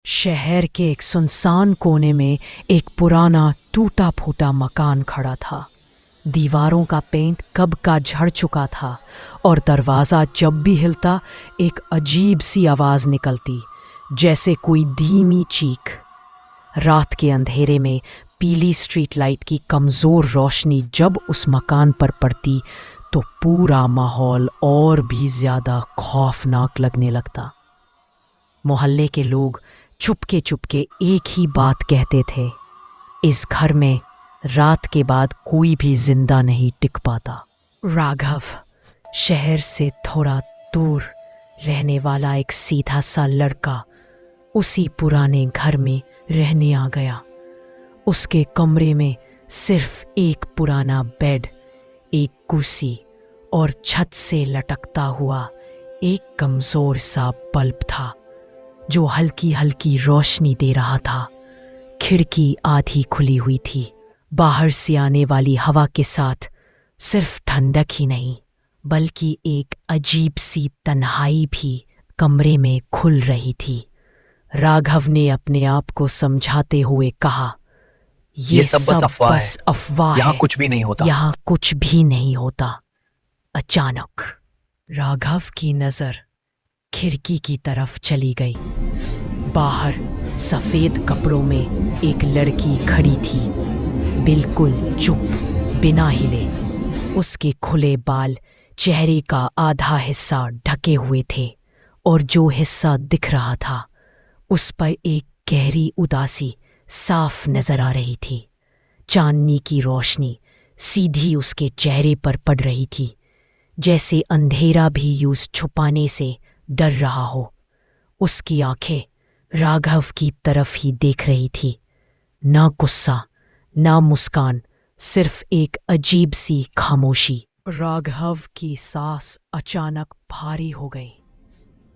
शहर के एक सुनसान कोने में एक पुराना टूटा फूटा मकान खड़ा था। दीवारों का पेंट कब का झड़ चुका था और दरवाज़ा जब भी हिलता एक अजीब सी आवाज़ निकलती, जैसे कोई धीमी चीख। रात के अंधेरे में पीली स्ट्रीट लाइट की कमज़ोर रोशनी जब उस मकान पर पड़ती तो पूरा माहौल और भी ज़्यादा खौफनाक लगने लगता। मोहल्ले के लोग चुपके चुपके एक ही बात कहते थे, इस घर में रात के बाद कोई भी जिंदा नहीं टिक पाता। राघव शहर से थोड़ा दूर रहने वाला एक सीधा सा लड़का उसी पुराने घर में रहने आ गया। उसके कमरे में सिर्फ एक पुराना बेड, एक कुर्सी और छत से लटकता हुआ एक कमज़ोर सा बल्ब था जो हल्की हल्की रोशनी दे रहा था। खिड़की आधी खुली हुई थी। बाहर से आने वाली हवा के साथ सिर्फ ठंडक ही नहीं बल्कि एक अजीब सी तन्हाई भी कमरे में खुल रही थी। राघव ने अपने आप को समझाते हुए कहा, ये सब बस अफवाह है, यहाँ कुछ भी नहीं होता। यहाँ कुछ भी नहीं होता। अचानक राघव की नज़र खिड़की की तरफ चली गई। बाहर सफ़ेद कपड़ों में एक लड़की खड़ी थी, बिल्कुल चुप, बिना हिले। उसके खुले बाल चेहरे का आधा हिस्सा ढके हुए थे और जो हिस्सा दिख रहा था उस पर एक गहरी उदासी साफ नजर आ रही थी। चांदनी की रोशनी सीधी उसके चेहरे पर पड़ रही थी, जैसे अंधेरा भी यूं छुपाने से डर रहा हो। उसकी आंखें राघव की तरफ ही देख रही थी। ना गुस्सा, ना मुस्कान, सिर्फ एक अजीब सी खामोशी। राघव की सांस अचानक भारी हो गई।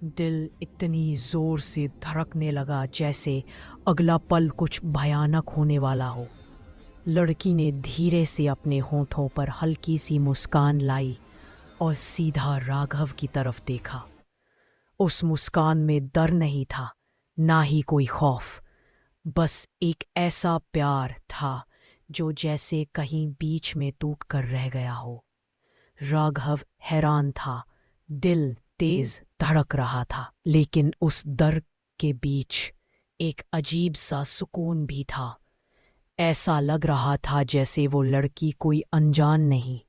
दिल इतनी जोर से धड़कने लगा जैसे अगला पल कुछ भयानक होने वाला हो। लड़की ने धीरे से अपने होठों पर हल्की सी मुस्कान लाई और सीधा राघव की तरफ देखा। उस मुस्कान में डर नहीं था, ना ही कोई खौफ, बस एक ऐसा प्यार था जो जैसे कहीं बीच में टूट कर रह गया हो। राघव हैरान था, दिल तेज धड़क रहा था, लेकिन उस दर्द के बीच एक अजीब सा सुकून भी था। ऐसा लग रहा था जैसे वो लड़की कोई अनजान नहीं,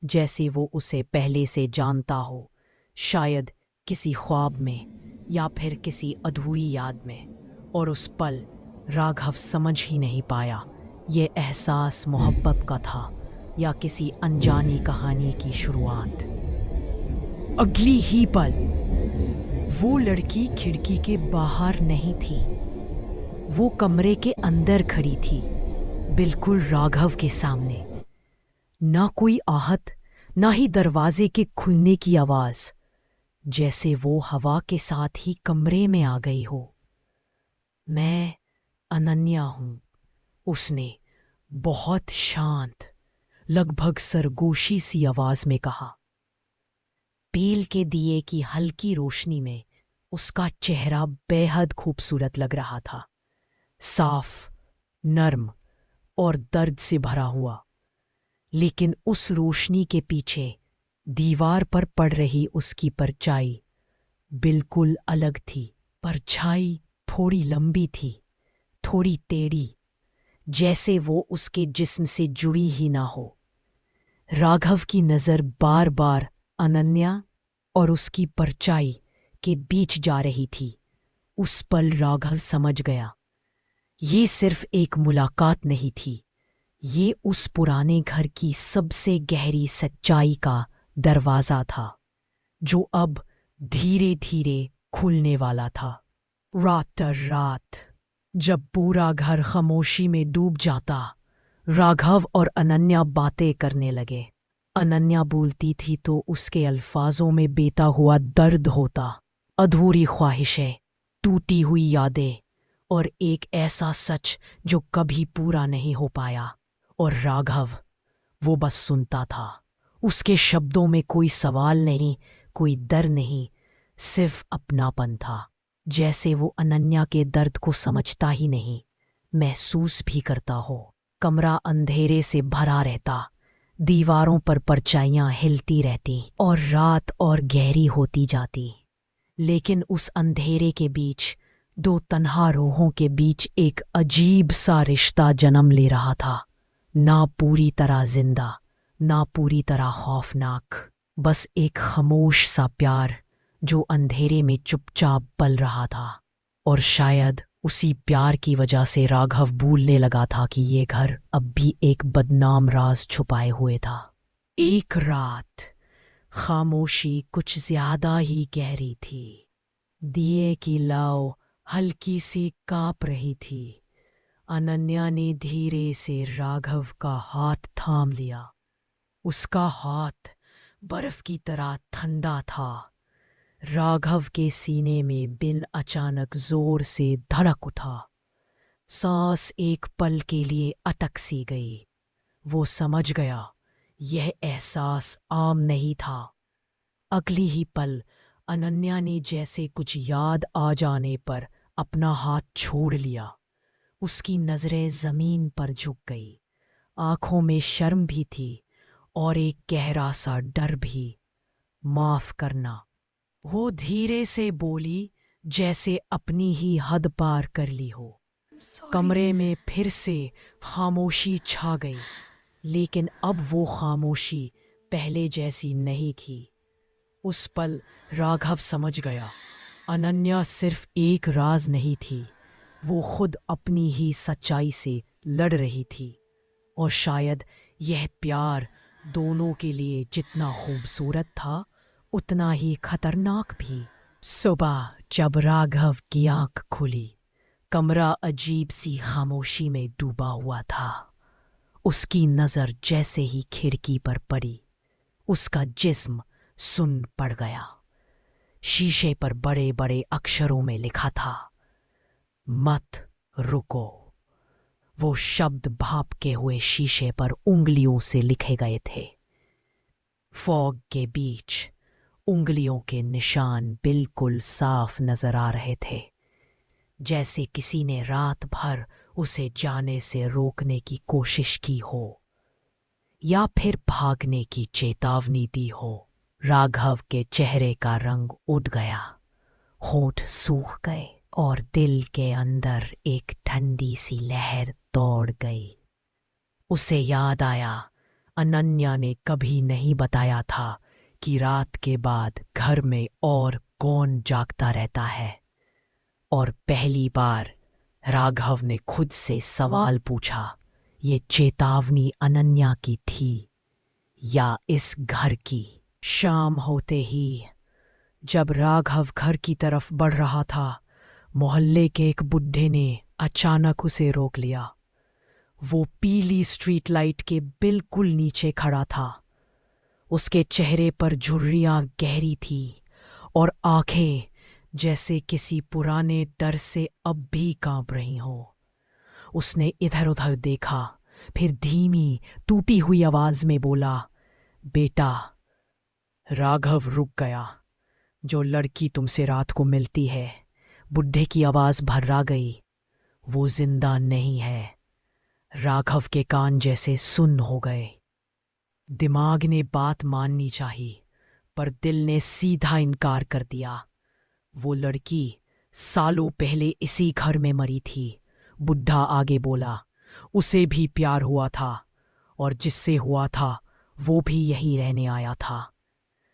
जैसे वो उसे पहले से जानता हो, शायद किसी ख्वाब में या फिर किसी अधूरी याद में। और उस पल राघव समझ ही नहीं पाया ये एहसास मोहब्बत का था या किसी अनजानी कहानी की शुरुआत। अगली ही पल वो लड़की खिड़की के बाहर नहीं थी, वो कमरे के अंदर खड़ी थी, बिल्कुल राघव के सामने। ना कोई आहट, ना ही दरवाजे के खुलने की आवाज, जैसे वो हवा के साथ ही कमरे में आ गई हो। मैं अनन्या हूं, उसने बहुत शांत, लगभग सरगोशी सी आवाज में कहा। पेल के दिए की हल्की रोशनी में उसका चेहरा बेहद खूबसूरत लग रहा था, साफ, नर्म और दर्द से भरा हुआ। लेकिन उस रोशनी के पीछे दीवार पर पड़ रही उसकी परछाई बिल्कुल अलग थी। परछाई थोड़ी लंबी थी, थोड़ी टेढ़ी, जैसे वो उसके जिस्म से जुड़ी ही ना हो। राघव की नज़र बार बार अनन्या और उसकी परछाई के बीच जा रही थी। उस पल राघव समझ गया, ये सिर्फ एक मुलाकात नहीं थी, ये उस पुराने घर की सबसे गहरी सच्चाई का दरवाज़ा था, जो अब धीरे धीरे खुलने वाला था। रात दर रात जब पूरा घर खामोशी में डूब जाता, राघव और अनन्या बातें करने लगे। अनन्या बोलती थी तो उसके अल्फाजों में बेता हुआ दर्द होता, अधूरी ख्वाहिशें, टूटी हुई यादें और एक ऐसा सच जो कभी पूरा नहीं हो पाया। और राघव, वो बस सुनता था। उसके शब्दों में कोई सवाल नहीं, कोई डर नहीं, सिर्फ अपनापन था। जैसे वो अनन्या के दर्द को समझता ही नहीं, महसूस भी करता हो। कमरा अंधेरे से भरा रहता, दीवारों पर परछाइयां हिलती रहती और रात और गहरी होती जाती। लेकिन उस अंधेरे के बीच दो तन्हा रूहों के बीच एक अजीब सा रिश्ता जन्म ले रहा था। ना पूरी तरह जिंदा, ना पूरी तरह खौफनाक, बस एक खामोश सा प्यार जो अंधेरे में चुपचाप पल रहा था। और शायद उसी प्यार की वजह से राघव भूलने लगा था कि ये घर अब भी एक बदनाम राज छुपाए हुए था। एक रात खामोशी कुछ ज्यादा ही गहरी थी। दिए की लौ हल्की सी कांप रही थी। अनन्या ने धीरे से राघव का हाथ थाम लिया। उसका हाथ बर्फ की तरह ठंडा था। राघव के सीने में बिन अचानक जोर से धड़क उठा। सांस एक पल के लिए अटक सी गई। वो समझ गया यह एहसास आम नहीं था। अगली ही पल अनन्या ने जैसे कुछ याद आ जाने पर अपना हाथ छोड़ लिया। उसकी नजरें जमीन पर झुक गई। आंखों में शर्म भी थी और एक गहरा सा डर भी। माफ करना, वो धीरे से बोली, जैसे अपनी ही हद पार कर ली हो। कमरे में फिर से खामोशी छा गई, लेकिन अब वो खामोशी पहले जैसी नहीं थी। उस पल राघव समझ गया, अनन्या सिर्फ एक राज नहीं थी, वो खुद अपनी ही सच्चाई से लड़ रही थी। और शायद यह प्यार दोनों के लिए जितना खूबसूरत था, उतना ही खतरनाक भी। सुबह जब राघव की आंख खुली, कमरा अजीब सी खामोशी में डूबा हुआ था। उसकी नजर जैसे ही खिड़की पर पड़ी, उसका जिस्म सुन पड़ गया। शीशे पर बड़े बड़े अक्षरों में लिखा था, मत रुको। वो शब्द भापके हुए शीशे पर उंगलियों से लिखे गए थे। फॉग के बीच उंगलियों के निशान बिल्कुल साफ नजर आ रहे थे, जैसे किसी ने रात भर उसे जाने से रोकने की कोशिश की हो या फिर भागने की चेतावनी दी हो। राघव के चेहरे का रंग उड़ गया, होंठ सूख गए और दिल के अंदर एक ठंडी सी लहर दौड़ गई। उसे याद आया, अनन्या ने कभी नहीं बताया था कि रात के बाद घर में और कौन जागता रहता है। और पहली बार राघव ने खुद से सवाल पूछा, ये चेतावनी अनन्या की थी या इस घर की? शाम होते ही जब राघव घर की तरफ बढ़ रहा था, मोहल्ले के एक बुढ़े ने अचानक उसे रोक लिया। वो पीली स्ट्रीट लाइट के बिल्कुल नीचे खड़ा था। उसके चेहरे पर झुर्रियां गहरी थी और आंखें जैसे किसी पुराने डर से अब भी कांप रही हो। उसने इधर उधर देखा, फिर धीमी टूटी हुई आवाज में बोला, बेटा। राघव रुक गया। जो लड़की तुमसे रात को मिलती है, बुढ़े की आवाज भर्रा गई, वो जिंदा नहीं है। राघव के कान जैसे सुन्न हो गए। दिमाग ने बात माननी चाहिए, पर दिल ने सीधा इनकार कर दिया। वो लड़की सालों पहले इसी घर में मरी थी। बुढ़ा आगे बोला, उसे भी प्यार हुआ था और जिससे हुआ था वो भी यहीं रहने आया था।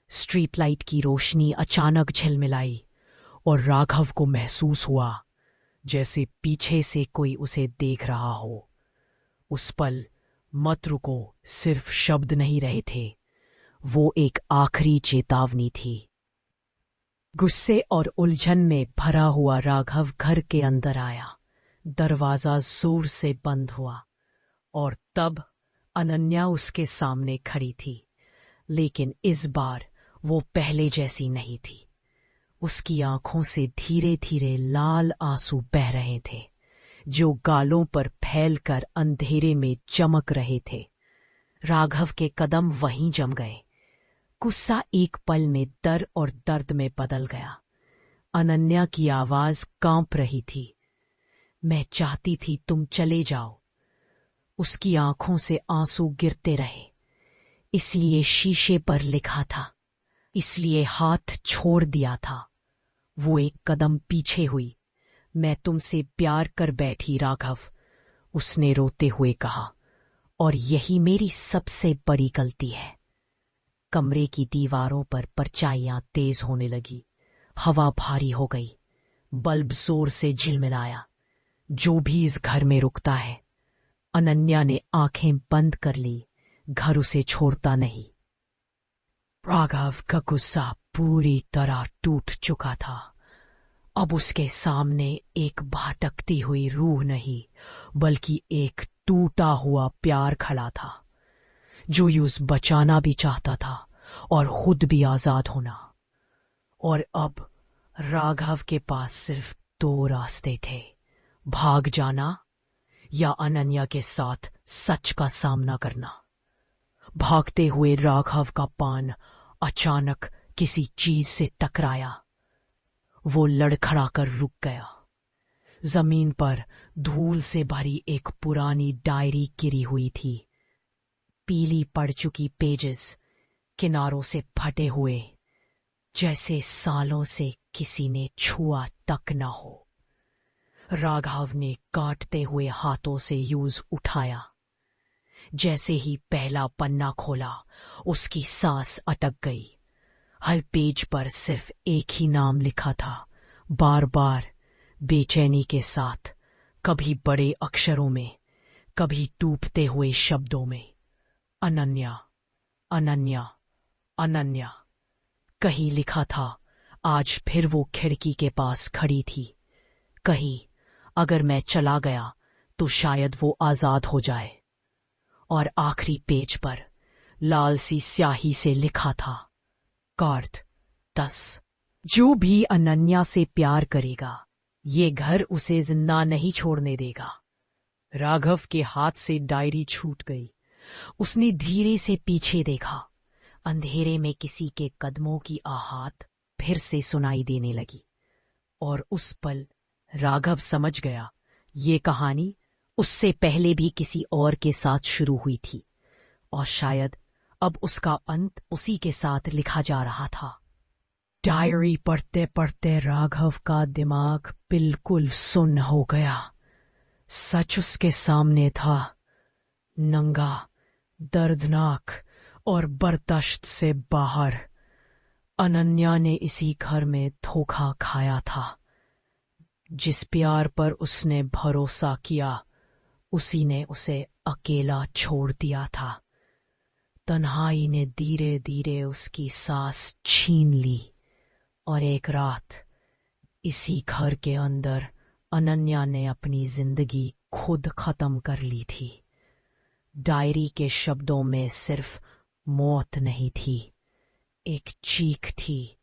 स्ट्रीट लाइट की रोशनी अचानक झिलमिलाई और राघव को महसूस हुआ जैसे पीछे से कोई उसे देख रहा हो। उस पल मत रुको सिर्फ शब्द नहीं रहे थे, वो एक आखिरी चेतावनी थी। गुस्से और उलझन में भरा हुआ राघव घर के अंदर आया। दरवाजा जोर से बंद हुआ और तब अनन्या उसके सामने खड़ी थी, लेकिन इस बार वो पहले जैसी नहीं थी। उसकी आंखों से धीरे धीरे लाल आंसू बह रहे थे, जो गालों पर फैलकर अंधेरे में चमक रहे थे। राघव के कदम वहीं जम गए। गुस्सा एक पल में डर और दर्द में बदल गया। अनन्या की आवाज कांप रही थी। मैं चाहती थी तुम चले जाओ। उसकी आंखों से आंसू गिरते रहे। इसलिए शीशे पर लिखा था, इसलिए हाथ छोड़ दिया था। वो एक कदम पीछे हुई। मैं तुमसे प्यार कर बैठी राघव, उसने रोते हुए कहा, और यही मेरी सबसे बड़ी गलती है। कमरे की दीवारों पर परछाइयां तेज होने लगी। हवा भारी हो गई। बल्ब जोर से झिलमिलाया। जो भी इस घर में रुकता है। अनन्या ने आंखें बंद कर ली। घर उसे छोड़ता नहीं। राघव का गुस्सा पूरी तरह टूट चुका था। अब उसके सामने एक भटकती हुई रूह नहीं, बल्कि एक टूटा हुआ प्यार खड़ा था, जो यूज बचाना भी चाहता था और खुद भी आजाद होना। और अब राघव के पास सिर्फ दो रास्ते थे, भाग जाना या अनन्या के साथ सच का सामना करना। भागते हुए राघव का पान अचानक किसी चीज से टकराया। वो लड़खड़ाकर रुक गया। जमीन पर धूल से भरी एक पुरानी डायरी गिरी हुई थी। पीली पड़ चुकी पेजेस किनारों से फटे हुए, जैसे सालों से किसी ने छुआ तक न हो। राघव ने काटते हुए हाथों से यूज उठाया। जैसे ही पहला पन्ना खोला, उसकी सांस अटक गई। हर पेज पर सिर्फ एक ही नाम लिखा था, बार बार बेचैनी के साथ, कभी बड़े अक्षरों में, कभी टूटते हुए शब्दों में। अनन्या, अनन्या, अनन्या। कहीं लिखा था, आज फिर वो खिड़की के पास खड़ी थी। कहीं, अगर मैं चला गया तो शायद वो आजाद हो जाए। और आखिरी पेज पर लाल सी स्याही से लिखा था, कार्ड 10। जो भी अनन्या से प्यार करेगा, ये घर उसे जिंदा नहीं छोड़ने देगा। राघव के हाथ से डायरी छूट गई। उसने धीरे से पीछे देखा। अंधेरे में किसी के कदमों की आहट फिर से सुनाई देने लगी। और उस पल राघव समझ गया, ये कहानी उससे पहले भी किसी और के साथ शुरू हुई थी, और शायद अब उसका अंत उसी के साथ लिखा जा रहा था। डायरी पढ़ते पढ़ते राघव का दिमाग बिल्कुल सुन्न हो गया। सच उसके सामने था, नंगा, दर्दनाक और बर्दाश्त से बाहर। अनन्या ने इसी घर में धोखा खाया था। जिस प्यार पर उसने भरोसा किया, उसी ने उसे अकेला छोड़ दिया था। तन्हाई ने धीरे धीरे उसकी सांस छीन ली। और एक रात इसी घर के अंदर अनन्या ने अपनी जिंदगी खुद खत्म कर ली थी। डायरी के शब्दों में सिर्फ मौत नहीं थी, एक चीख थी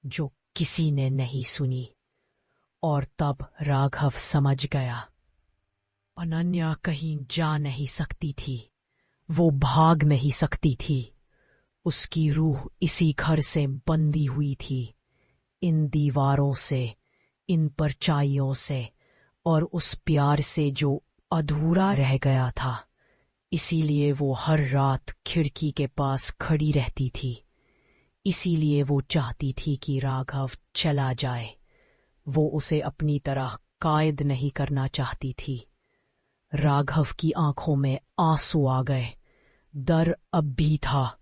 जो किसी ने नहीं सुनी। और तब राघव समझ गया, अनन्या कहीं जा नहीं सकती थी, वो भाग नहीं सकती थी। उसकी रूह इसी घर से बंधी हुई थी, इन दीवारों से, इन परछाइयों से, और उस प्यार से जो अधूरा रह गया था। इसीलिए वो हर रात खिड़की के पास खड़ी रहती थी। इसीलिए वो चाहती थी कि राघव चला जाए। वो उसे अपनी तरह कैद नहीं करना चाहती थी। राघव की आंखों में आंसू आ गए। डर अब भी था,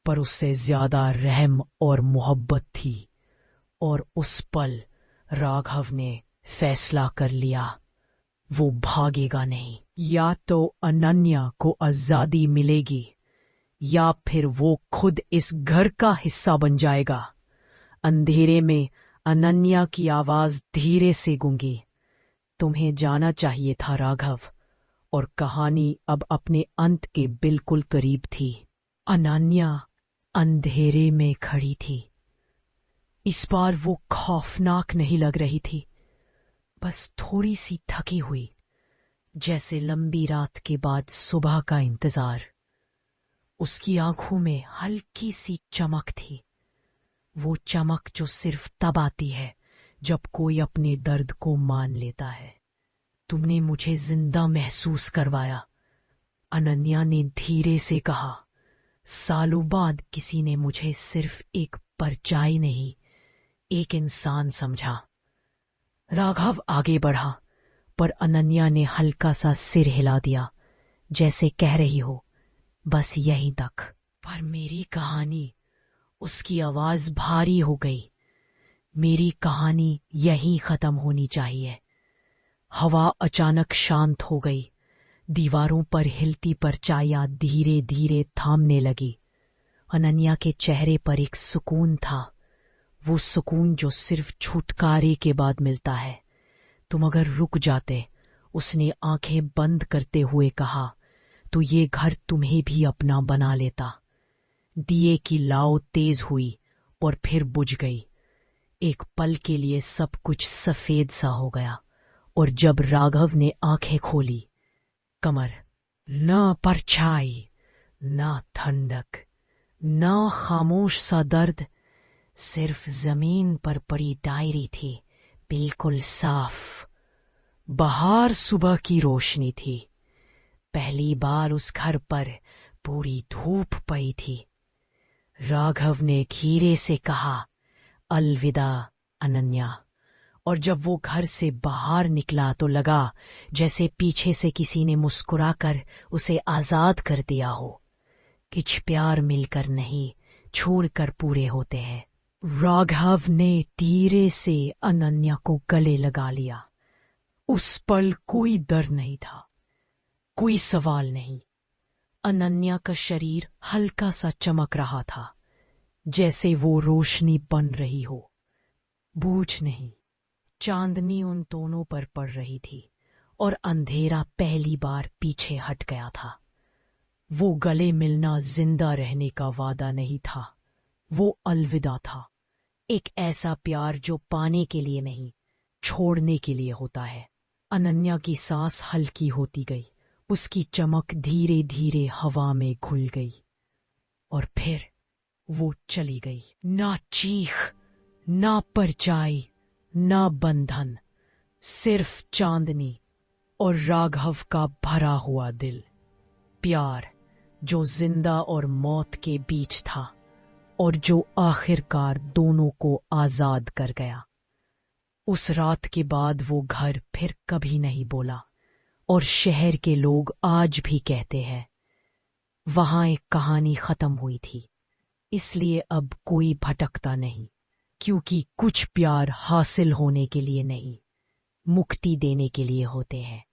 पर उससे ज्यादा रहम और मोहब्बत थी। और उस पल राघव ने फैसला कर लिया, वो भागेगा नहीं। या तो अनन्या को आजादी मिलेगी, या फिर वो खुद इस घर का हिस्सा बन जाएगा। अंधेरे में अनन्या की आवाज धीरे से गूंगी, तुम्हें जाना चाहिए था राघव। और कहानी अब अपने अंत के बिल्कुल करीब थी। अनन्या अंधेरे में खड़ी थी। इस बार वो खौफनाक नहीं लग रही थी, बस थोड़ी सी थकी हुई, जैसे लंबी रात के बाद सुबह का इंतजार। उसकी आंखों में हल्की सी चमक थी, वो चमक जो सिर्फ तब आती है जब कोई अपने दर्द को मान लेता है। तुमने मुझे जिंदा महसूस करवाया, अनन्या ने धीरे से कहा। सालों बाद किसी ने मुझे सिर्फ एक परछाई नहीं, एक इंसान समझा। राघव आगे बढ़ा, पर अनन्या ने हल्का सा सिर हिला दिया, जैसे कह रही हो, बस यहीं तक। पर मेरी कहानी, उसकी आवाज भारी हो गई। मेरी कहानी यहीं खत्म होनी चाहिए। हवा अचानक शांत हो गई। दीवारों पर हिलती परछाइयां धीरे धीरे थामने लगी। अनन्या के चेहरे पर एक सुकून था, वो सुकून जो सिर्फ छुटकारे के बाद मिलता है। तुम अगर रुक जाते, उसने आंखें बंद करते हुए कहा, तो ये घर तुम्हें भी अपना बना लेता। दिए की लाओ तेज हुई और फिर बुझ गई। एक पल के लिए सब कुछ सफेद सा हो गया, और जब राघव ने आंखें खोली, कमर, न परछाई, न ठंडक, न खामोश सा दर्द, सिर्फ जमीन पर पड़ी डायरी थी, बिल्कुल साफ। बाहर सुबह की रोशनी थी। पहली बार उस घर पर पूरी धूप पई थी। राघव ने धीरे से कहा, अलविदा अनन्या। और जब वो घर से बाहर निकला तो लगा जैसे पीछे से किसी ने मुस्कुराकर उसे आजाद कर दिया हो। कुछ प्यार मिलकर नहीं, छोड़कर पूरे होते हैं। राघव ने धीरे से अनन्या को गले लगा लिया। उस पल कोई डर नहीं था, कोई सवाल नहीं। अनन्या का शरीर हल्का सा चमक रहा था, जैसे वो रोशनी बन रही हो। बूझ नहीं, चांदनी उन दोनों पर पड़ रही थी, और अंधेरा पहली बार पीछे हट गया था। वो गले मिलना जिंदा रहने का वादा नहीं था, वो अलविदा था। एक ऐसा प्यार जो पाने के लिए नहीं, छोड़ने के लिए होता है। अनन्या की सांस हल्की होती गई, उसकी चमक धीरे धीरे हवा में घुल गई, और फिर वो चली गई। ना चीख, ना परछाई, ना बंधन, सिर्फ चांदनी और राघव का भरा हुआ दिल। प्यार जो जिंदा और मौत के बीच था, और जो आखिरकार दोनों को आजाद कर गया। उस रात के बाद वो घर फिर कभी नहीं बोला, और शहर के लोग आज भी कहते हैं, वहां एक कहानी खत्म हुई थी। इसलिए अब कोई भटकता नहीं, क्योंकि कुछ प्यार हासिल होने के लिए नहीं, मुक्ति देने के लिए होते हैं।